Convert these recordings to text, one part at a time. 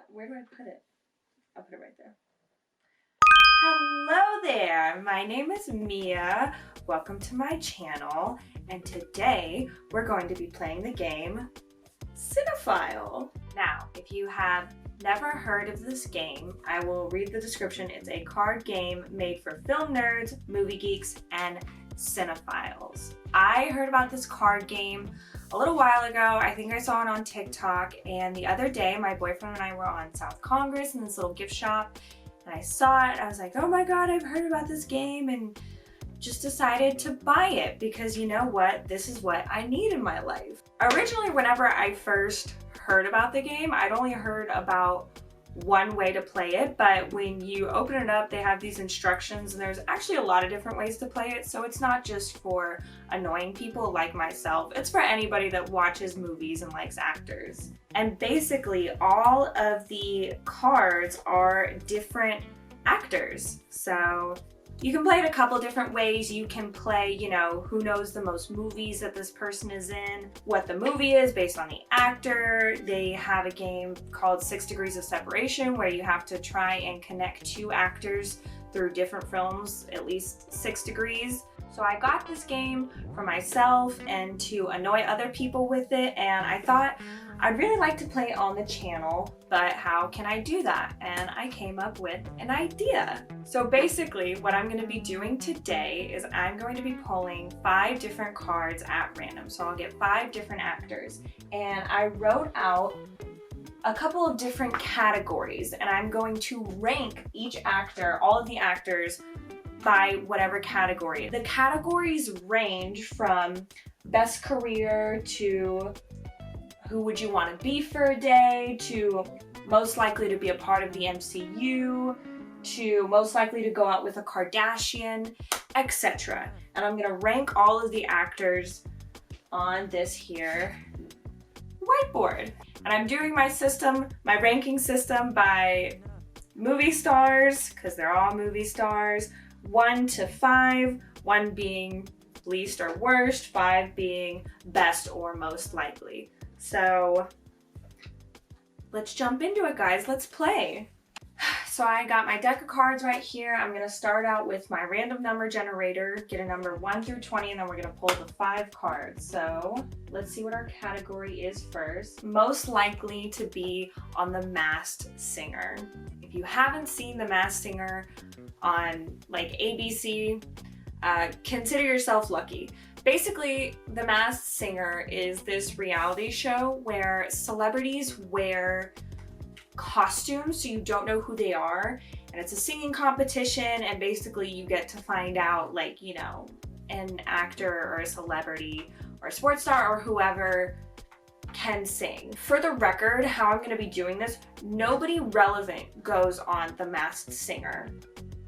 Where do I put it? I'll put it right there. Hello there, my name is Mia. Welcome to my channel, and today we're going to be playing the game Cinephile. Now, if you have never heard of this game, I will read the description. It's a card game made for film nerds, movie geeks, and cinephiles. I heard about this card game a little while ago. I think I saw it on TikTok, and the other day my boyfriend and I were on South Congress in this little gift shop, and I saw it. I was like, oh my god, I've heard about this game, and just decided to buy it because, you know what, this is what I need in my life. Originally, whenever I first heard about the game, I'd only heard about one way to play it, but when you open it up, they have these instructions, and there's actually a lot of different ways to play it, so it's not just for annoying people like myself, it's for anybody that watches movies and likes actors. And basically, all of the cards are different actors, so you can play it a couple different ways. You can play, you know, who knows the most movies that this person is in, what the movie is based on the actor. They have a game called 6 Degrees of Separation where you have to try and connect 2 actors through different films, at least 6 degrees. So I got this game for myself and to annoy other people with it, and I thought I'd really like to play it on the channel, but how can I do that? And I came up with an idea. So basically what I'm going to be doing today is I'm going to be pulling 5 different cards at random. So I'll get 5 different actors, and I wrote out a couple of different categories, and I'm going to rank each actor, all of the actors, by whatever category. The categories range from best career to who would you want to be for a day, to most likely to be a part of the MCU, to most likely to go out with a Kardashian, etc. And I'm gonna rank all of the actors on this here whiteboard. And I'm doing my system, my ranking system by movie stars, because they're all movie stars, 1 to 5, 1 being least or worst, 5 being best or most likely. So let's jump into it, guys. Let's play. So I got my deck of cards right here. I'm gonna start out with my random number generator, get a number 1 through 20, and then we're gonna pull the 5 cards. So let's see what our category is first. Most likely to be on The Masked Singer. If you haven't seen The Masked Singer on like ABC, consider yourself lucky. Basically, The Masked Singer is this reality show where celebrities wear costumes so you don't know who they are, and it's a singing competition, and basically you get to find out, like, you know, an actor or a celebrity or a sports star or whoever can sing. For the record, how I'm going to be doing this, nobody relevant goes on The Masked Singer.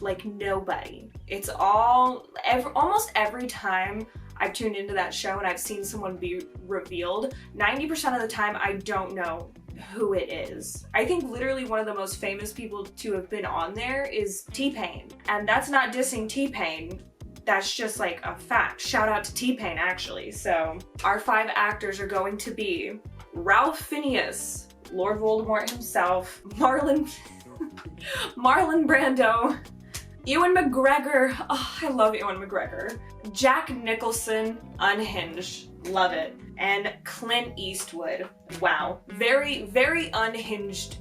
Like, nobody. It's all, almost every time I've tuned into that show and I've seen someone be revealed, 90% of the time I don't know who it is. I think literally one of the most famous people to have been on there is T-Pain. And that's not dissing T-Pain, that's just like a fact. Shout out to T-Pain, actually. So our 5 actors are going to be Ralph Fiennes, Lord Voldemort himself, Marlon Brando, Ewan McGregor, oh, I love Ewan McGregor, Jack Nicholson, unhinged, love it, and Clint Eastwood. Wow, very unhinged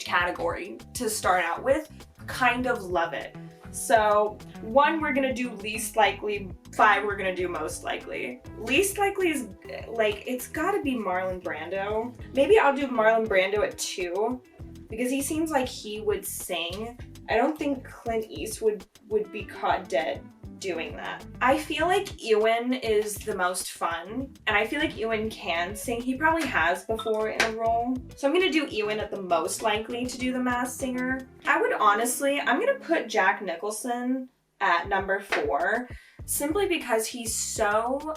category to start out with, kind of love it. So 1 we're gonna do least likely, 5 we're gonna do most likely. Least likely is like, it's gotta be Marlon Brando. Maybe I'll do Marlon Brando at 2 because he seems like he would sing. I don't think Clint Eastwood would be caught dead doing that. I feel like Ewan is the most fun, and I feel like Ewan can sing. He probably has before in a role. So I'm gonna do Ewan at the most likely to do The Masked Singer. I would honestly, I'm gonna put Jack Nicholson at number 4, simply because he's so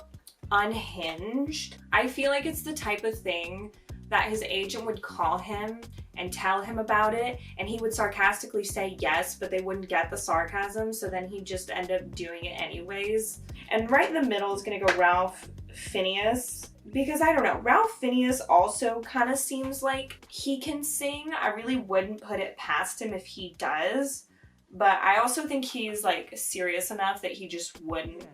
unhinged. I feel like it's the type of thing that his agent would call him and tell him about it, and he would sarcastically say yes, but they wouldn't get the sarcasm, so then he'd just end up doing it anyways. And right in the middle is gonna go Ralph Phineas, because I don't know, Ralph Phineas also kind of seems like he can sing. I really wouldn't put it past him if he does, but I also think he's like serious enough that he just wouldn't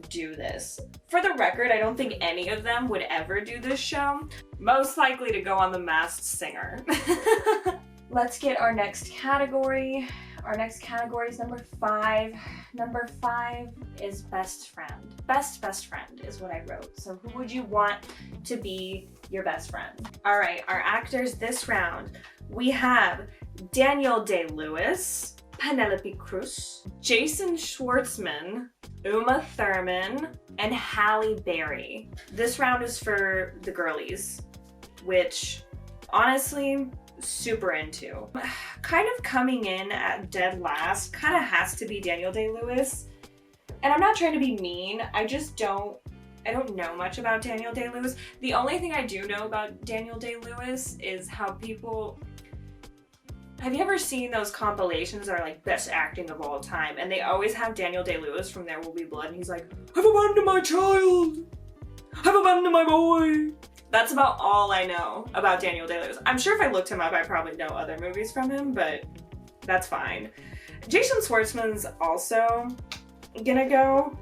do this. For the record, I don't think any of them would ever do this show. Most likely to go on The Masked Singer. Let's get our next category. Our next category is number 5. Number 5 is best friend. Best friend is what I wrote. So who would you want to be your best friend? All right, our actors this round. We have Daniel Day-Lewis, Penelope Cruz, Jason Schwartzman, Uma Thurman, and Halle Berry. This round is for the girlies, which honestly, super into. Kind of coming in at dead last kind of has to be Daniel Day-Lewis. And I'm not trying to be mean, I don't know much about Daniel Day-Lewis. The only thing I do know about Daniel Day-Lewis is how people... Have you ever seen those compilations that are like best acting of all time? And they always have Daniel Day-Lewis from There Will Be Blood, and he's like, I've abandoned my child! I've abandoned my boy! That's about all I know about Daniel Day-Lewis. I'm sure if I looked him up, I probably know other movies from him, but that's fine. Jason Schwartzman's also gonna go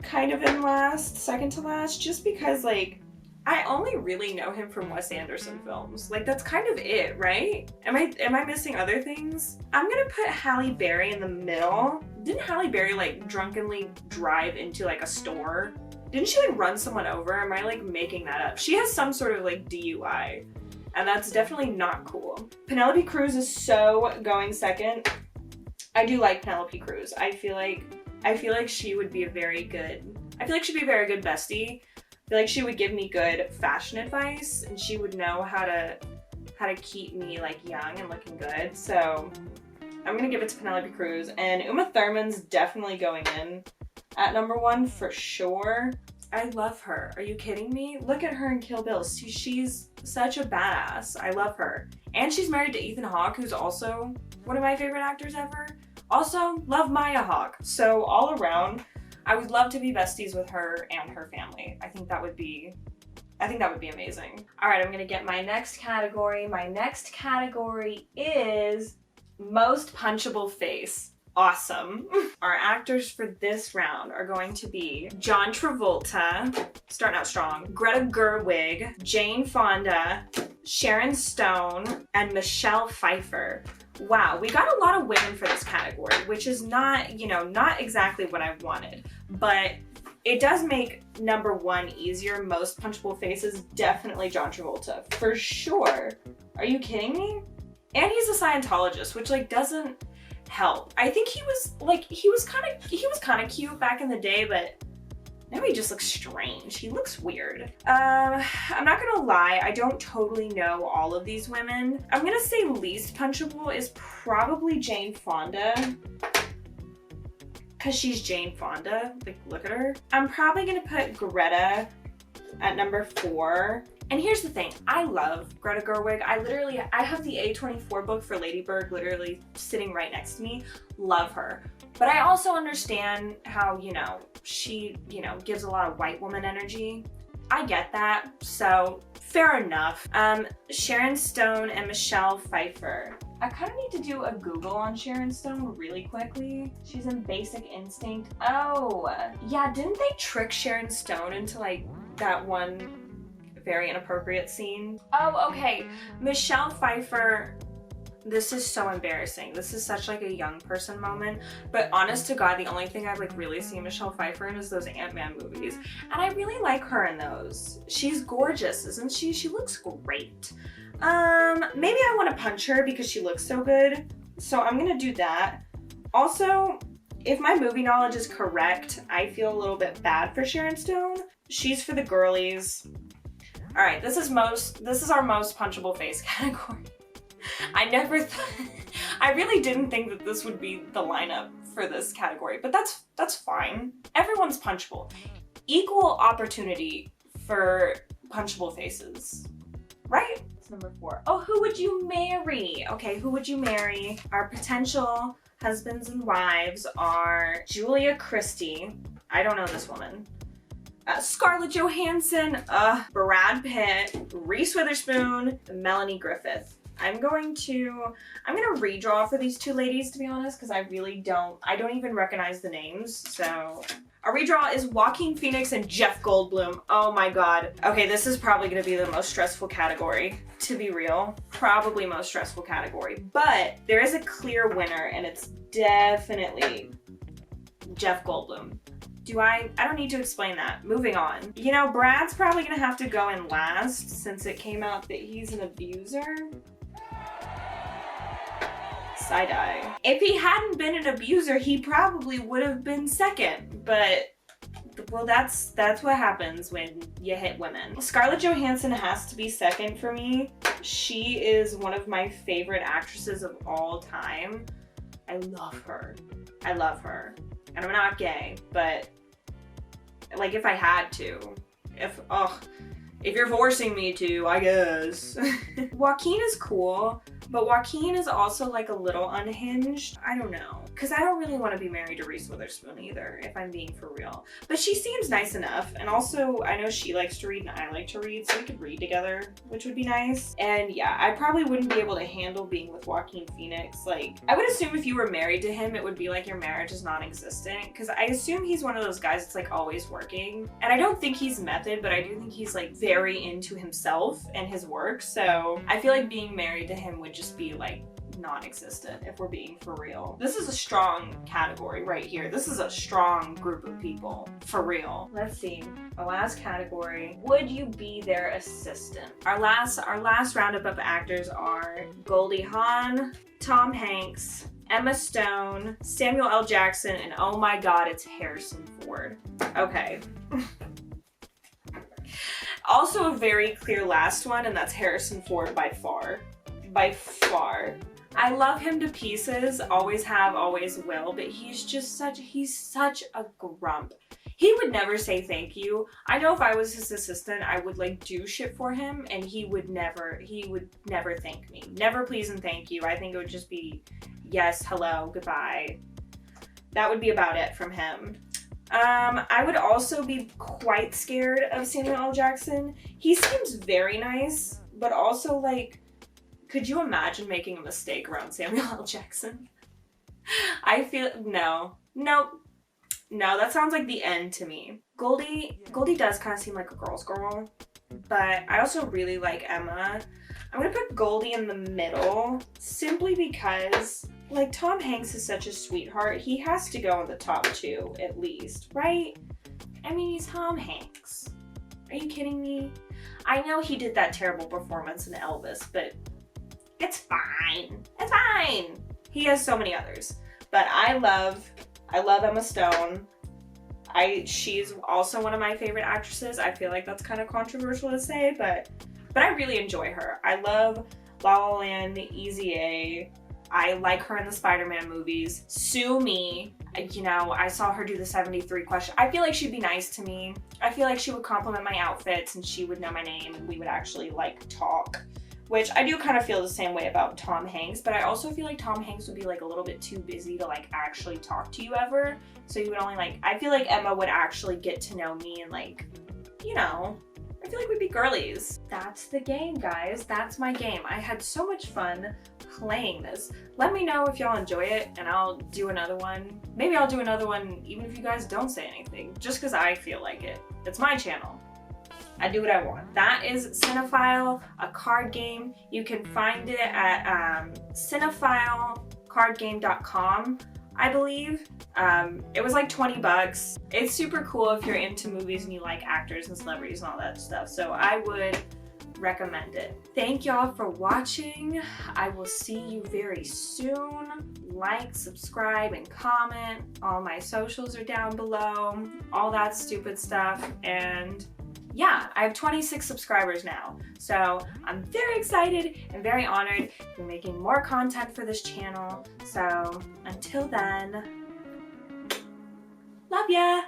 kind of in last, second to last, just because like, I only really know him from Wes Anderson films. Like that's kind of it, right? Am I missing other things? I'm gonna put Halle Berry in the middle. Didn't Halle Berry like drunkenly drive into like a store? Didn't she like run someone over? Am I like making that up? She has some sort of like DUI, and that's definitely not cool. Penelope Cruz is so going second. I do like Penelope Cruz. I feel like she would be a very good, she'd be a very good bestie. I feel like she would give me good fashion advice, and she would know how to keep me like young and looking good. So I'm gonna give it to Penelope Cruz, and Uma Thurman's definitely going in at number 1 for sure. I love her. Are you kidding me? Look at her in Kill Bill. She's such a badass. I love her. And she's married to Ethan Hawke, who's also one of my favorite actors ever. Also, love Maya Hawke. So all around, I would love to be besties with her and her family. I think that would be amazing. All right, I'm gonna get my next category. My next category is most punchable face. Awesome. Our actors for this round are going to be John Travolta, starting out strong, Greta Gerwig, Jane Fonda, Sharon Stone, and Michelle Pfeiffer. Wow, we got a lot of women for this category, which is not exactly what I wanted, but it does make number 1 easier. Most punchable faces, definitely John Travolta, for sure. Are you kidding me? And he's a Scientologist, which like doesn't help. I think he was kind of cute back in the day, but now he just looks strange. He looks weird. I'm not gonna lie, I don't totally know all of these women. I'm gonna say least punchable is probably Jane Fonda, because she's Jane Fonda. Like, look at her. I'm probably gonna put Greta at number 4. And here's the thing, I love Greta Gerwig. I have the A24 book for Lady Bird literally sitting right next to me. Love her. But I also understand how, she, gives a lot of white woman energy. I get that, so fair enough. Sharon Stone and Michelle Pfeiffer. I kind of need to do a Google on Sharon Stone really quickly. She's in Basic Instinct. Oh, yeah, didn't they trick Sharon Stone into like that one very inappropriate scene? Oh, okay. Michelle Pfeiffer, this is so embarrassing. This is such like a young person moment, but honest to God, the only thing I've like really seen Michelle Pfeiffer in is those Ant-Man movies, and I really like her in those. She's gorgeous, isn't she? She looks great. Maybe I want to punch her because she looks so good, so I'm gonna do that. Also, if my movie knowledge is correct, I feel a little bit bad for Sharon Stone. She's for the girlies. All right, this is our most punchable face category. I really didn't think that this would be the lineup for this category, but that's fine. Everyone's punchable. Equal opportunity for punchable faces, right? It's number 4. Oh, who would you marry? Okay, who would you marry? Our potential husbands and wives are Julia Christie. I don't know this woman. Scarlett Johansson, Brad Pitt, Reese Witherspoon, Melanie Griffith. I'm gonna redraw for these two ladies, to be honest, because I don't even recognize the names, so. Our redraw is Joaquin Phoenix and Jeff Goldblum. Oh my god. Okay, this is probably gonna be the most stressful category, to be real. Probably most stressful category, but there is a clear winner, and it's definitely Jeff Goldblum. I don't need to explain that. Moving on. You know, Brad's probably gonna have to go in last since it came out that he's an abuser. Side-eye. If he hadn't been an abuser, he probably would have been second, but well, that's what happens when you hit women. Scarlett Johansson has to be second for me. She is one of my favorite actresses of all time. I love her. I love her. And I'm not gay, but like if I had to, if you're forcing me to, I guess. Joaquin is cool, but Joaquin is also like a little unhinged. I don't know. Because I don't really want to be married to Reese Witherspoon either, if I'm being for real. But she seems nice enough. And also, I know she likes to read and I like to read, so we could read together, which would be nice. And yeah, I probably wouldn't be able to handle being with Joaquin Phoenix. Like, I would assume if you were married to him, it would be like your marriage is non-existent. Because I assume he's one of those guys that's like always working. And I don't think he's method, but I do think he's like very into himself and his work. So I feel like being married to him would just be like non-existent if we're being for real. This is a strong category right here. This is a strong group of people for real. Let's see. Our last category. Would you be their assistant? Our last roundup of actors are Goldie Hawn, Tom Hanks, Emma Stone, Samuel L. Jackson, and oh my god, it's Harrison Ford. Okay. Also a very clear last one, and that's Harrison Ford by far. By far. I love him to pieces, always have, always will, but he's such a grump. He would never say thank you. I know if I was his assistant, I would like do shit for him, and he would never thank me. Never please and thank you. I think it would just be yes, hello, goodbye. That would be about it from him. I would also be quite scared of Samuel L. Jackson. He seems very nice, but also like, could you imagine making a mistake around Samuel L. Jackson? I feel, no, that sounds like the end to me. Goldie does kind of seem like a girl's girl, but I also really like Emma. I'm gonna put Goldie in the middle simply because like Tom Hanks is such a sweetheart. He has to go in the top two at least, right? I mean, he's Tom Hanks. Are you kidding me? I know he did that terrible performance in Elvis, but it's fine. It's fine. He has so many others. But I love Emma Stone. She's also one of my favorite actresses. I feel like that's kind of controversial to say, but I really enjoy her. I love La La Land, Easy A. I like her in the Spider-Man movies. Sue Me. You know, I saw her do the 73 question. I feel like she'd be nice to me. I feel like she would compliment my outfits and she would know my name and we would actually like talk. Which I do kind of feel the same way about Tom Hanks, but I also feel like Tom Hanks would be like a little bit too busy to like actually talk to you ever. So you would only like, I feel like Emma would actually get to know me and like, you know, I feel like we'd be girlies. That's the game, guys. That's my game. I had so much fun playing this. Let me know if y'all enjoy it and I'll do another one. Maybe I'll do another one even if you guys don't say anything, just because I feel like it. It's my channel. I do what I want. That is Cinephile, a card game. You can find it at cinephilecardgame.com, I believe. It was like 20 bucks. It's super cool if you're into movies and you like actors and celebrities and all that stuff. So I would recommend it. Thank y'all for watching. I will see you very soon. Like, subscribe, and comment. All my socials are down below. All that stupid stuff. And yeah, I have 26 subscribers now, so I'm very excited and very honored to be making more content for this channel. So until then, love ya!